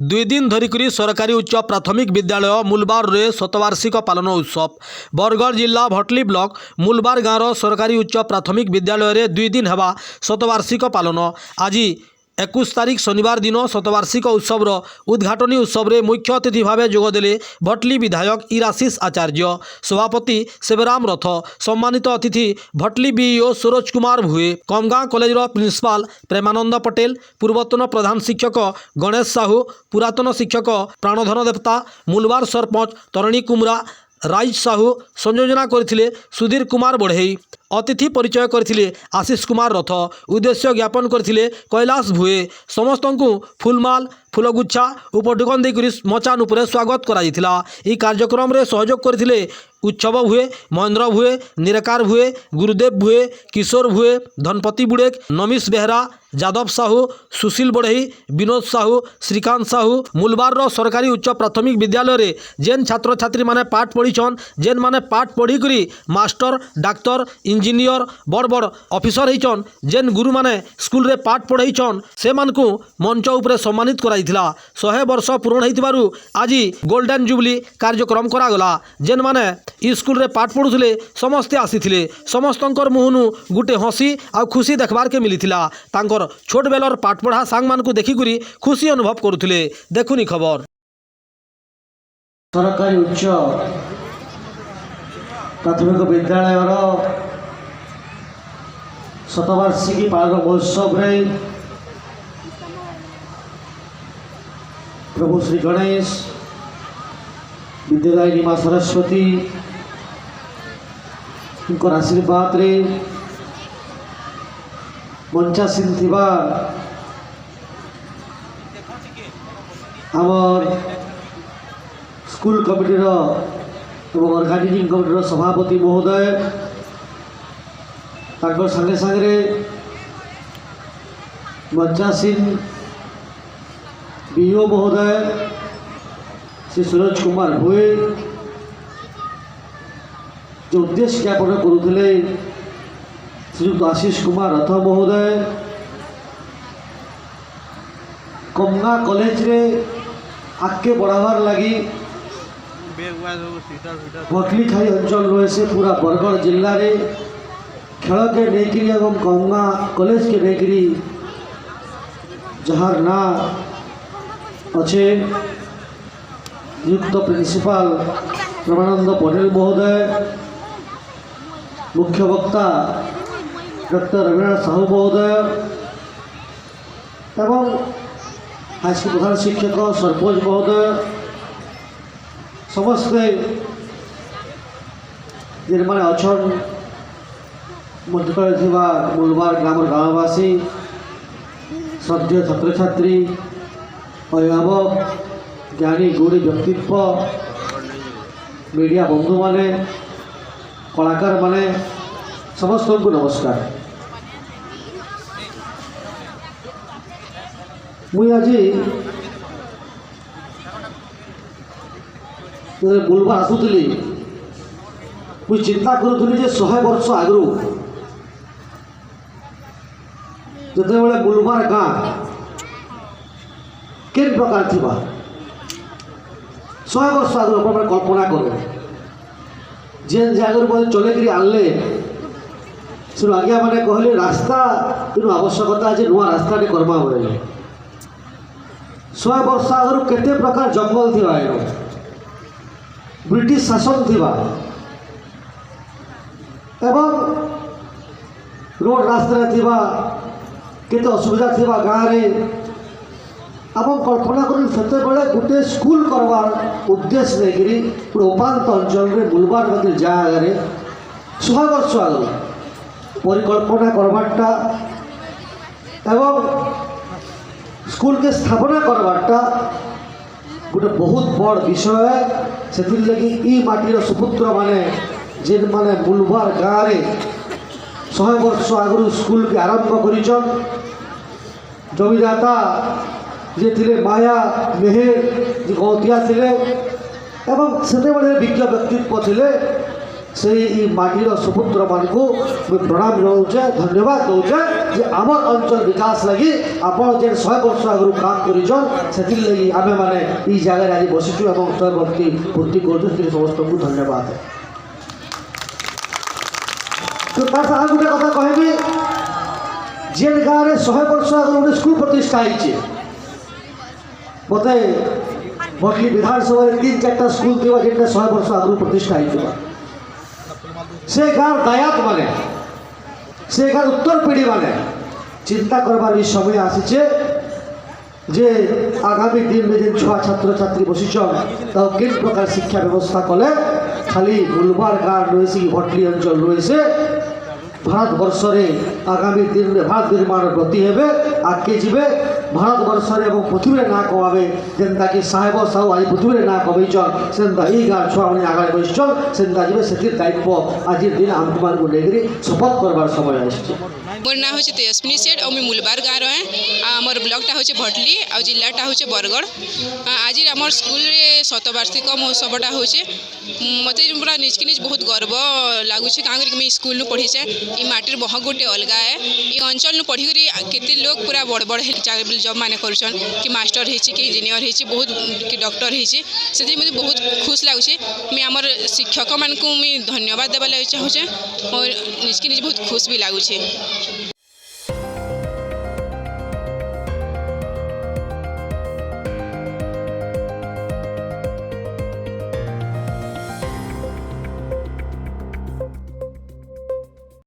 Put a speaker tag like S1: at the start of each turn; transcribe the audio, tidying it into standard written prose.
S1: दुई दिन धरिक सरकारी उच्च प्राथमिक विद्यालय मूलबार रे शतवार्षिक पालन उत्सव। बरगढ़ जिला भटली ब्लॉक मूलबार गाँवर सरकारी उच्च प्राथमिक विद्यालय रे 2 दिन हेबा शतवार्षिक पालन। आज 21 तारीख शनिवार दिन शतवार्षिक उत्सवर उद्घाटनी उत्सव रे मुख्य अतिथि भाव जोगदेले भटली विधायक इराशीष आचार्य, सभापति सेबराम रथ, सम्मानित अतिथि Bhatli BEO Saroj Kumar Bhue, Kamgaon college principal Premanand Patel, पूर्वतन प्रधान शिक्षक गणेश साहू, पुरातन शिक्षक प्राणधन देवता, मूलबार सरपंच तरणी कुमरा राज साहू, संयोजना करथिले सुधीर कुमार बढ़ई, अतिथि परिचय करथिले आशीष कुमार रथ, उद्देश्य ज्ञापन करथिले कैलाश भुए। समस्त को फुलमाल फुलगुच्छा उपढुकन देकर मचान उपरे स्वागत कराइथिला। ई कार्यक्रम रे सहयोग करथिले उत्सव भुए, महेंद्र भुए, निरकार भुए, गुरुदेव भुए, किशोर भुए, धनपति बुड़ेक, नमीश बेहरा, जादव साहू, सुशील बढ़ई, विनोद साहू, श्रीकांत साहू। मूलबार सरकारी उच्च प्राथमिक विद्यालय रे जेन छात्र छात्री माने पाठ पढ़ीछन, जेन माने पाठ पढ़ी करी मास्टर डाक्तर इंजीनियर बड़ बड़ ऑफिसर होइछन, जेन गुरु माने स्कूल रे पाठ पढ़ाइछन से मानकु मंच उपरे सम्मानित कराइथिला। 100 वर्ष पूर्ण होइतिबारु आज गोल्डन जुबली कार्यक्रम करागला। जेन माने स्कूल रे पाठ पढ़ुथिले समस्ते आसीथिले, समस्तंकर मुहनु गुटे हसी आ खुशी देखबार के मिलिथिला। तांकर छोट बेलर पाठ पढ़ा सांग मानकु देखि करी खुशी अनुभव करुथिले। देखुनी खबर।
S2: सरकारी उच्च प्राथमिक विद्यालय शतवार्षिकी पालन महोत्सव रे प्रभु श्री गणेश विद्यादायिनी माँ सरस्वती उनकर आशीर्वाद रे मंचासीन थिबा आमर स्कूल कमिटीर एवं ऑर्गेनाइजिंग कमिटीर सभापति महोदय तांकर संगे संगे मंचासीन बीओ महोदय श्री सरोज कुमार भुए जो उद्देश्य ज्ञापन करुले श्रीयुक्त आशीष कुमार रथ महोदय कमगा कॉलेज रे आगे बढ़ावार लगी भटली खाई अंचल रहे से पूरा बरगढ़ जिले में खेल के लेकरी एवं कमगा कॉलेज के लेकरी जहार ना अच्छे नियुक्त प्रिंसिपाल प्रेमानंद पटेल महोदय, मुख्य वक्ता डॉक्टर रविनाथ साहू महोदय एवं हाईस्कूल प्रधान शिक्षक सरपंच महोदय समस्ते जिनमें अच्छन मंत्रितले थिबा मूलबार ग्राम गाँववासी, श्रद्धेय छात्र छात्री, अभिभावक, ज्ञानी गुणी व्यक्तित्व, मीडिया बंधु माने, कलाकार माने समस्त को नमस्कार। मुई आज मूलबार आसुली मुई चिंता करुली 100 वर्ष आगु जिते मूलबार गाँ के प्रकार थी 100 वर्ष आगे आप कल्पना कर जेन जगह चलकर आनले से आज्ञा मैंने कहले रास्ता तेणु आवश्यकता है नुआ रास्ता करमा बोले 100 वर्ष आगे केते प्रकार जंगल थी, ब्रिटिश शासन थी एवं रोड रास्ता थी केते असुविधा थी गाँव में आप कल्पना कर गोटे स्कूल करवार उद्देश्य लेकिन उपात अंचल में मूलबार जगह 100 वर्ष आगे परिकल्पना करवाटा एवं स्कूल के स्थापना करवाटा गोटे बहुत बड़ विषय है। से लगी ई माटीर सुपुत्र माने जेन माने मूलबार गाँव में 100 वर्ष आगु स्कूल के आरंभ कर जमीदाता जे थिले माया मेहेर जे गौतिया थिले एवं सेते बड़े विज्ञ व्यक्तित्व थिले से माटीर सुपुत्र मान को प्रणाम जनाऊे धन्यवाद दूचे जे आमर अंचल विकास लगी आपण जे 100 वर्ष आगु काम करिछन सेति लगी आमे माने ई जगह आज बसिछु एवं 100 वर्ष पूर्ति करछु समस्त को धन्यवाद। तो तार आगु कथा कहबी जेन गाँव में 100 वर्ष आगे गोटे स्कूल प्रतिष्ठा होती मत भटली विधानसभा 3-4टा स्कूल थी जेटा 100 वर्ष आगे प्रतिष्ठा होता से गाँव दायात माने से गाँव उत्तर पीढ़ी माने चिंता करबार भी समय आसीचे जे आगामी दिन में जेन छुआ छात्र छात्री बसिछन तो किन प्रकार शिक्षा व्यवस्था कले खाली मुलबार गाँव रही भटली अंचल रही भारत वर्ष रे आगामी दिन में भारत निर्माण ब्रती हेबे आगे जीवे भारत वर्ष रे एवं पृथ्वी ना कमावे जेनता कि साहेब साहू आज पृथ्वी ना कमैछन सेंता ई गाँ छुआ मैंने आगे बसिछन सेंता जीवे से दायित्व आज दिन आम को लेकर शपथ करवार समय आसছে।
S3: मोर ना हूँ तेजस्विनी सेठ और मुलबार गाँव रहे आमर ब्लॉकटा हूँ भटली और जिलाटा हूँ बरगढ़। आज आम स्कूल शतवार्षिक महोत्सवटा हूँ मत पूरा निज के निज बहुत गर्व लगुच क्या स्कूल पढ़ीचे ये माटिर बह गोटे अलग है ये अंचल पढ़ी केते लोग पूरा बड़ बड़ जब मैंने कर कि मास्टर होती कि इंजीनियर होती बहुत कि डॉक्टर होती से मुझे बहुत खुश लगुच मैं आमर शिक्षक मान को धन्यवाद देवा लगे चाहूँचे और निज के निज बहुत खुश भी लगुच।